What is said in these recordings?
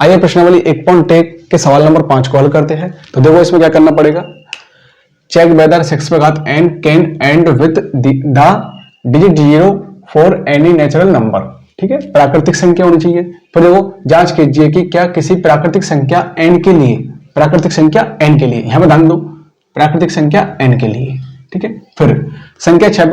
आइए प्रश्नावली 1.1 के सवाल नंबर 5 को हल करते हैं। तो देखो इसमें क्या करना पड़ेगा, check whether 6n can end with the digit 0 for any natural number. ठीक है, प्राकृतिक संख्या होनी चाहिए। तो देखो जांच कीजिए कि क्या किसी प्राकृतिक संख्या n के लिए, प्राकृतिक संख्या n के लिए, यहां पर ध्यान दो, प्राकृतिक संख्या n के लिए। ठीक है, फिर संख्या 6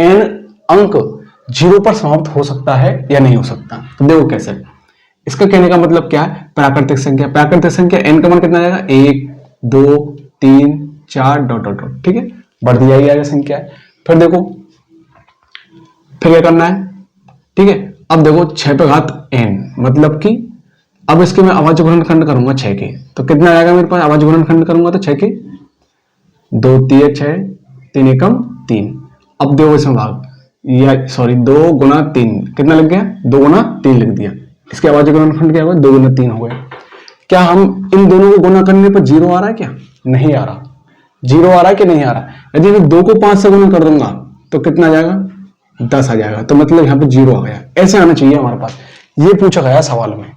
n अंक 0 पर समाप्त हो सकता है या नहीं हो सकता। तो देखो कैसे, इसका कहने का मतलब क्या है, प्राकृतिक संख्या n का मान कितना आएगा, 1 2 3 4 डॉट डॉट डॉट। ठीक है, बढ़ दिया ही आएगा संख्या है। फिर देखो फिर क्या करना है, ठीक है, अब देखो 6n मतलब कि अब इसके मैं अभाज्य गुणनखंड करूंगा 6 के, तो कितना आएगा मेरे पास, अभाज्य गुणनखंड करूंगा तो 6 के 2 3 6 3 एकम 3। अब देखो इसमें भाग, या सॉरी 2 गुना 3 कितना लग गया, 2 गुना 3 लिख दिया। इसके अभाज्य गुणनखंड क्या होगा, 2 गुना 3 हो गया। क्या हम इन दोनों को गुना करने पर 0 आ रहा है, क्या नहीं आ रहा, 0 आ रहा है कि नहीं आ रहा। यदि मैं 2 को 5 से गुना कर दूंगा तो कितना आ जाएगा, 10 आ जाएगा। तो मतलब यहाँ पे 0 आ गया। ऐसे आना चाहिए हमारे पास, ये पूछा गया सवाल में।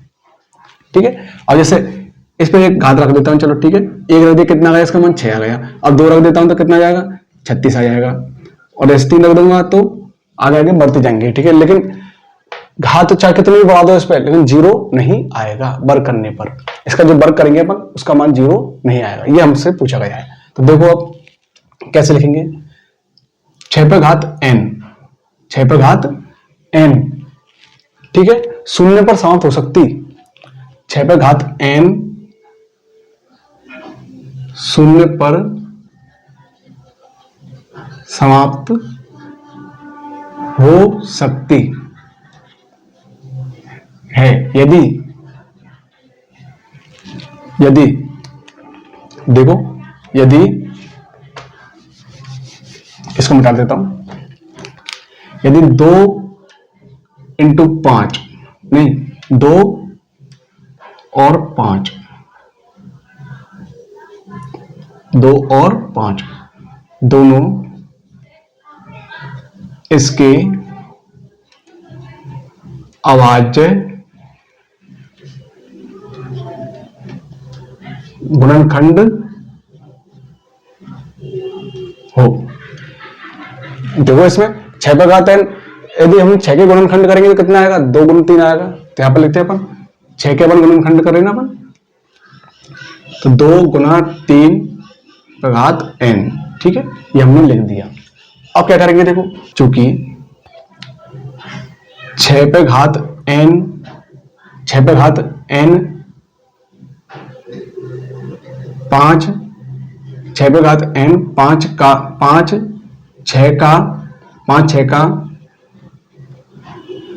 ठीक है, अब जैसे इस पर एक घात रख देता हूं, चलो ठीक है, 1 रख दिया, कितना आ गया इसका मान 6 आ गया। अब 2 रख देता हूं तो कितना आ जाएगा, 36 आ जाएगा। और ऐसे 3 रख दूंगा तो आगे आगे बढ़ते जाएंगे। ठीक है, लेकिन घात चाहे कितने भी बढ़ा दो इस पर, लेकिन 0 नहीं आएगा वर्ग करने पर। इसका जो वर्ग करेंगे अपन उसका मान 0 नहीं आएगा, ये हमसे पूछा गया है। तो देखो अब कैसे लिखेंगे, 6 पे घात n, 6 पे घात n, ठीक है, शून्य पर समाप्त हो सकती, 6 पे घात n शून्य पर समाप्त हो सकती है यदि देखो, यदि इसको मिटा देता हूं, यदि 2 इंटू 5 नहीं, 2 और 5, 2 और 5 दोनों इसके अभाज्य गुणनखंड हो। देखो इसमें 6 पे घात n, यदि हम 6 के गुणनखंड करेंगे तो कितना आएगा, 2 गुना 3 आएगा। तो यहां पर लिखते हैं अपन 6 के अपन गुणनखंड कर रहे हैं ना अपन, तो 2 गुना 3 पे घात n। ठीक है, ये हमने लिख दिया। अब क्या करेंगे, देखो चूंकि 6 पे घात n, 6 पे घात n 5, 6 पे घात n 5 का 5 6 का 5 6 का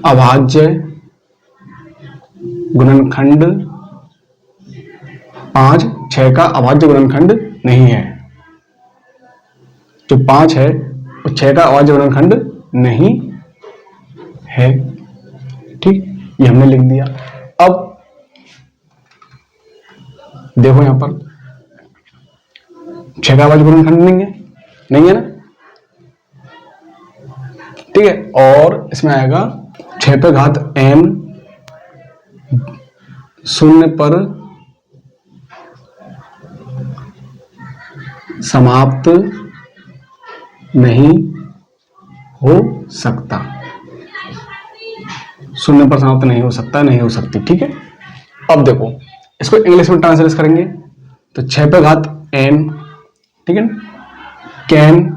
अभाज्य गुणनखंड, 5 6 का अभाज्य गुणनखंड नहीं है। जो 5 है वो 6 का अभाज्य गुणनखंड नहीं है। ठीक, ये हमने लिख दिया। अब देखो यहां पर 6 का अभाज्य गुणनखंड नहीं है ना। ठीक है, और इसमें आएगा 6 पे घात n शून्य पर समाप्त नहीं हो सकता, शून्य पर समाप्त नहीं हो सकता, नहीं हो सकती। ठीक है, अब देखो इसको इंग्लिश में ट्रांसलेट करेंगे तो 6 पे घात n, ठीक है, कैन,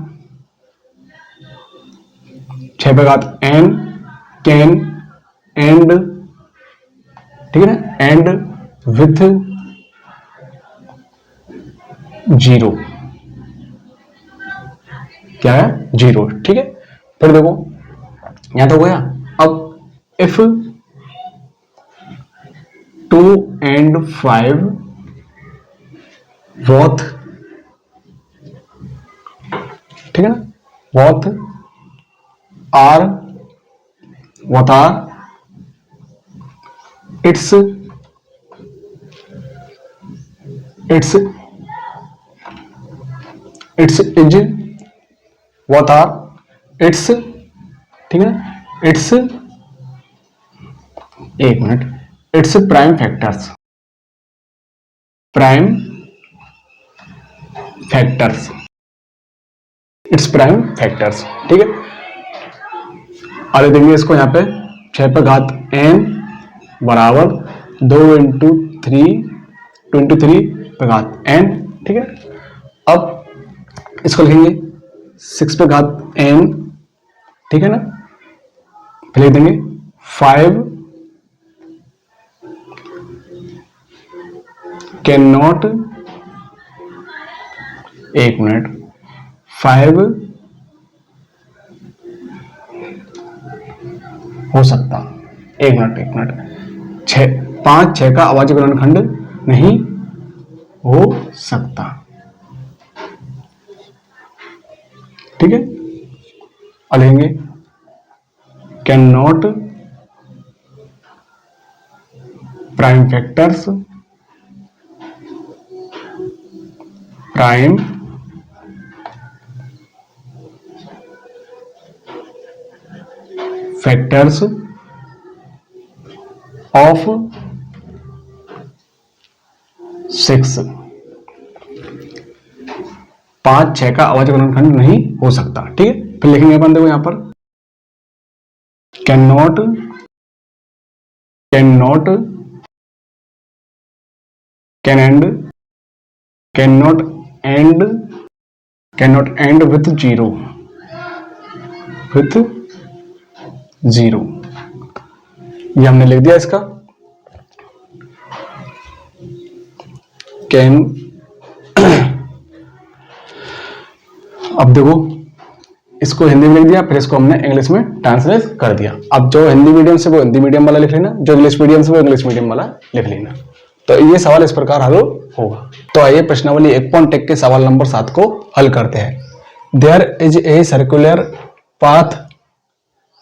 6 पे घात n कैन एंड, ठीक है ना, एंड विथ 0, क्या है 0। ठीक है, फिर देखो यहां तो हो गया। अब इफ 2 and 5 both, ठीक है ना, both are its is what are its, ठीक है ना, its, एक minute, its prime factors. Prime factors, its prime factors. ठीक है, आगे देंगे इसको यहाँ पे 6 पे घात n बराबर 2 इंटू 3 पे घात n। ठीक है, अब इसको लिखेंगे 6 पे घात n। ठीक है ना, फिर लिख देंगे 5 कैन नॉट, 1 मिनट, 5 हो सकता, 1 मिनट, 5 6 का अभाज्य गुणनखंड नहीं हो सकता। ठीक है, और लेंगे can not prime factors, prime factors of 6, 5 6 का अभाज्य गुणनखंड नहीं हो सकता। ठीक है, फिर लिखेंगे अपन, देखो यहां पर can not and with zero, ये हमने लिख दिया इसका। कैन अब देखो इसको हिंदी में लिख दिया, फिर इसको हमने इंग्लिश में ट्रांसलेट कर दिया। अब जो हिंदी मीडियम से वो हिंदी मीडियम वाला लिख लेना, जो इंग्लिश मीडियम से वो इंग्लिश मीडियम वाला लिख लेना। तो ये सवाल इस प्रकार हल होगा। तो आइए प्रश्नावली 1.1 के सवाल नंबर 7 को हल करते हैं। There is a circular path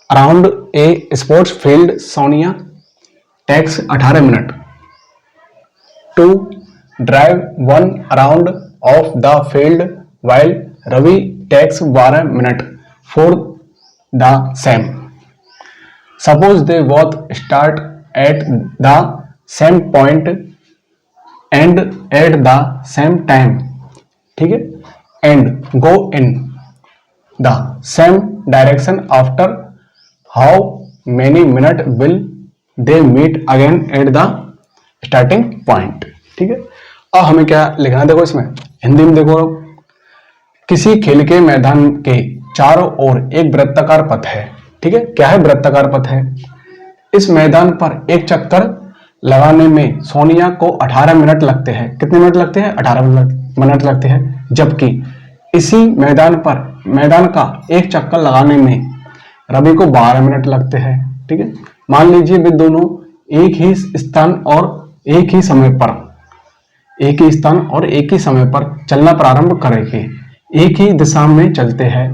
around a sports field. Sonia takes 18 minute to drive 1 around of the field while Ravi takes 12 minutes for the same. Suppose they both start at the same point and at the same time. ठीक है, and go in the same direction. After how many minutes will they meet again at the starting point? ठीक है, अब हमें क्या लिखना है, देखो इसमें हिंदी में देखो, किसी खेल के मैदान के चारों ओर एक वृत्ताकार पथ है। ठीक है, क्या है, वृत्ताकार पथ है। इस मैदान पर एक चक्कर लगाने में सोनिया को 18 मिनट लगते हैं। कितने मिनट लगते हैं? 18 मिनट लगते हैं। जबकि इसी मैदान का एक चक्कर लगाने में रवि को 12 मिनट लगते हैं। ठीक है, मान लीजिए वे दोनों एक ही स्थान और एक ही समय पर चलना प्रारंभ करेंगे, एक ही दिशा में चलते हैं।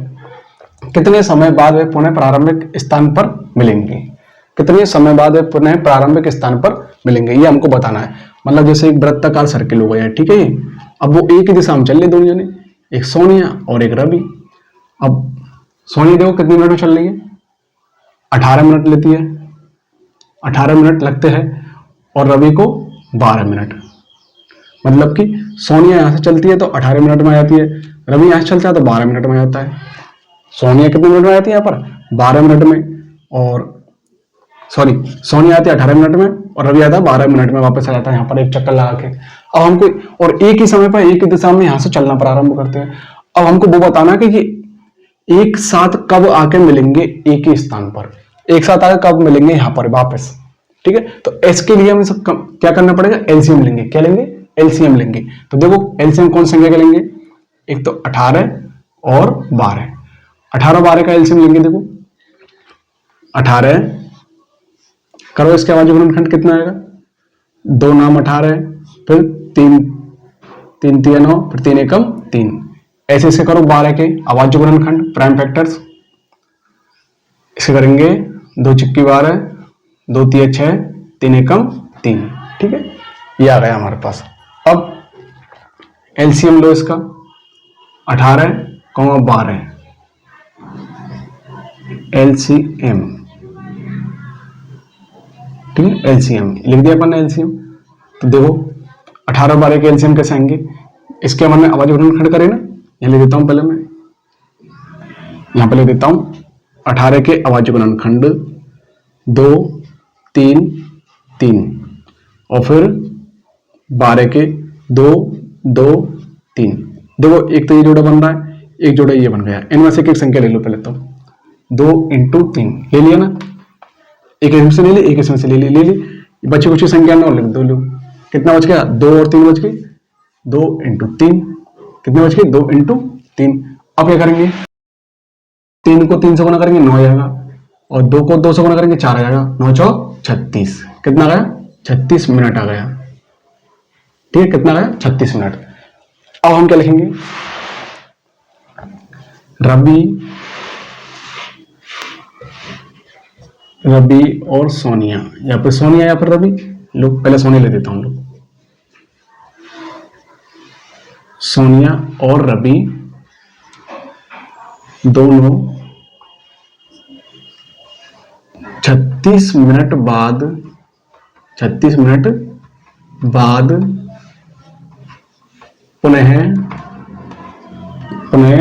कितने समय बाद वे पुनः प्रारंभिक स्थान पर मिलेंगे? कितने समय बाद वे पुनः प्रारंभिक स्थान पर मिलेंगे, ये हमको बताना है। मतलब जैसे एक वृत्ताकार सर्किल हो गया, ठीक है। अब वो एक ही दिशा में चल रहे दोनों जने, एक सोनिया और एक रवि। अब सोनिया देखो कितनी मिनट में चल रही है, 18 मिनट लेती है, 18 मिनट लगते हैं, और रवि को 12 मिनट। मतलब कि सोनिया यहां से चलती है तो 18 मिनट में आ जाती है, रवि यहां से चलता है तो 12 मिनट में आ जाता है। सोनिया कितने मिनट में आती है यहाँ पर? 12 मिनट में, और सॉरी सोनिया आती है 18 मिनट में और रवि आता है 12 मिनट में वापस आ जाता है यहाँ पर एक चक्कर लगा के। अब हमको, और एक ही समय पर एक ही दिशा में यहाँ से चलना प्रारंभ करते हैं। अब हमको वो बताना कि एक साथ कब आके मिलेंगे एक ही स्थान पर, एक साथ आके कब मिलेंगे यहाँ पर वापस। ठीक है, तो इसके लिए हमें सब क्या करना पड़ेगा? एलसीएम लेंगे। क्या लेंगे? एलसीएम लेंगे। तो देखो एलसीएम कौन संख्या के लेंगे? एक तो 18 और 12। 18 12 का एलसीएम लेंगे। देखो 18 करो, इसके अभाज्य गुणनखंड कितना आएगा? 2 नाम 18, फिर 3 3 3 9, फिर 3 एकम 3। ऐसे ऐसे करो 12 के अभाज्य गुणनखंड प्राइम फैक्टर्स। इसे करेंगे 2 चिक्की 12, 2 3 6, 3 एकम 3। ठीक है, ये आ गया हमारे पास। अब एलसीएम लो इसका, 18 12 एलसीएम। ठीक है, एलसीएम लिख दिया अपन ने एलसीएम। तो देखो 18 और 12 के एलसीएम कैसे आएंगे, इसके हमने अभाज्य गुणनखंड करे ना, यहाँ लिख देता हूं पहले मैं, यहाँ पे लिख देता हूं 18 के अभाज्य गुणनखंड 2 3 3 और फिर 12 के 2 2 3। देखो एक तो ये जोड़ा बन रहा है, एक जोड़ा ये बन गया, इनमें से एक संख्या ले लो पहले तो, 2 × 3 ले लिया ना, एक इसमें से ले ली, एक इसमें से ले ली, बची कुछ संख्या ना और लिख दो, लो कितना बच गया, 2 और 3 बच गए, 2 × 3 कितने बच गए, 2 × 3। अब क्या करेंगे, 3 को 3 से गुणा करेंगे 9 आ जाएगा, और 2 को 2 से गुणा करेंगे 4 आ जाएगा, 9 चौक 36, कितना आ गया, 36 मिनट आ गया। ठीक है, कितना आ गया, 36 मिनट। अब हम क्या लिखेंगे, रवि और सोनिया, या फिर सोनिया या फिर रवि, लोग पहले सोनिया ले देता हूं, लोग सोनिया और रवि दोनों 36 मिनट बाद पुनः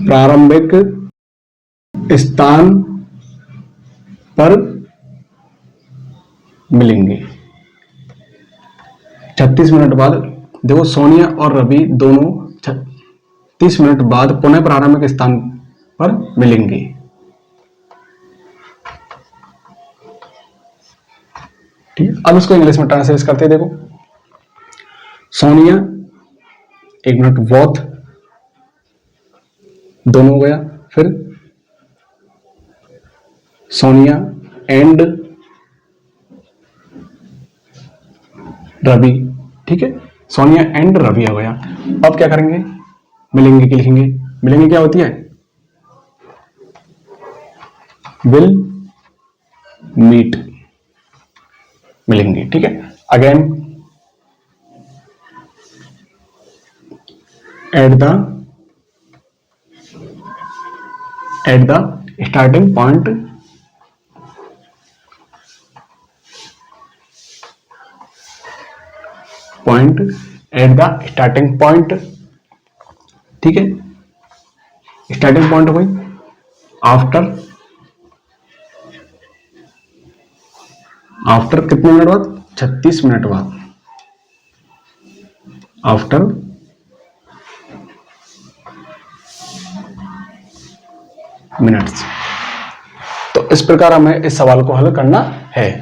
प्रारंभिक स्थान पर मिलेंगे। 36 मिनट बाद, देखो सोनिया और रवि दोनों 36 मिनट बाद पुनः प्रारंभिक स्थान पर मिलेंगे। ठीक है, अब इसको इंग्लिश में ट्रांसलेट करते हैं। देखो सोनिया, एक मिनट, बोथ दोनों हो गया, फिर सोनिया एंड रवि। ठीक है, सोनिया एंड रवि हो गया। अब क्या करेंगे, मिलेंगे की लिखेंगे, मिलेंगे क्या होती है, विल मीट, मिलेंगे। ठीक है, again at the starting point at the starting point. ठीक है, स्टार्टिंग पॉइंट हो गई, आफ्टर कितने मिनट बाद, 36 मिनट बाद, आफ्टर मिनट्स। तो इस प्रकार हमें इस सवाल को हल करना है।